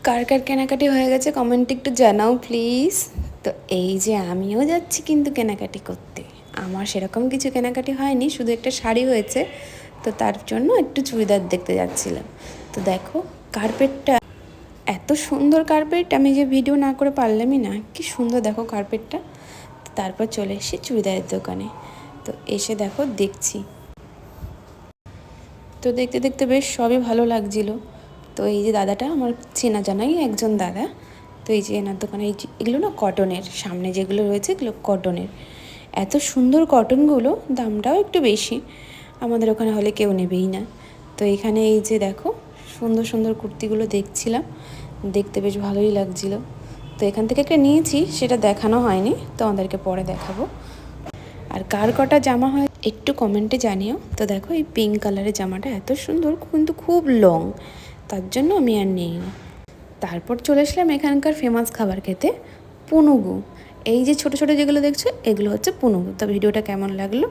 কার কার কেনাকাটি হয়ে গেছে কমেন্টে একটু জানাও প্লিজ। তো এই যে আমিও যাচ্ছি কিন্তু কেনাকাটি করতে। আমার সেরকম কিছু কেনাকাটি হয়নি, শুধু একটা শাড়ি হয়েছে, তো তার জন্য একটু চুড়িদার দেখতে যাচ্ছিলাম। তো দেখো কার্পেটটা, এত সুন্দর কার্পেট, আমি যে ভিডিও না করে পারলামই না। কি সুন্দর দেখো কার্পেটটা। তারপর চলে এসেছি চুড়িদারের দোকানে। তো এসে দেখো দেখছি, তো দেখতে দেখতে বেশ সবই ভালো লাগছিলো। তো এই যে দাদাটা আমার চেনা জানাই একজন দাদা। তো এই যে এনার দোকানে এই এগুলো না কটনের, সামনে যেগুলো রয়েছে এগুলো কটনের। এত সুন্দর কটনগুলো, দামটাও একটু বেশি, আমাদের ওখানে হলে কেউ নেবেই না। তো এখানে এই যে দেখো সুন্দর সুন্দর কুর্তিগুলো দেখছিলাম, দেখতে বেশ ভালোই লাগছিলো। তো এখান থেকে একটা নিয়েছি, সেটা দেখানো হয়নি, তো আমাদেরকে পরে দেখাবো। আর কার কটা জামা হয় একটু কমেন্টে জানিও। তো দেখো এই পিঙ্ক কালারের জামাটা এত সুন্দর, কিন্তু খুব লং, তার জন্য আমি আর নিইনি। তারপর চলে আসলাম এখানকার ফেমাস খাবার খেতে, পুনুগু। এই যে ছোট ছোট যেগুলো দেখছো এগুলো হচ্ছে পুনুগু। তো ভিডিওটা কেমন লাগলো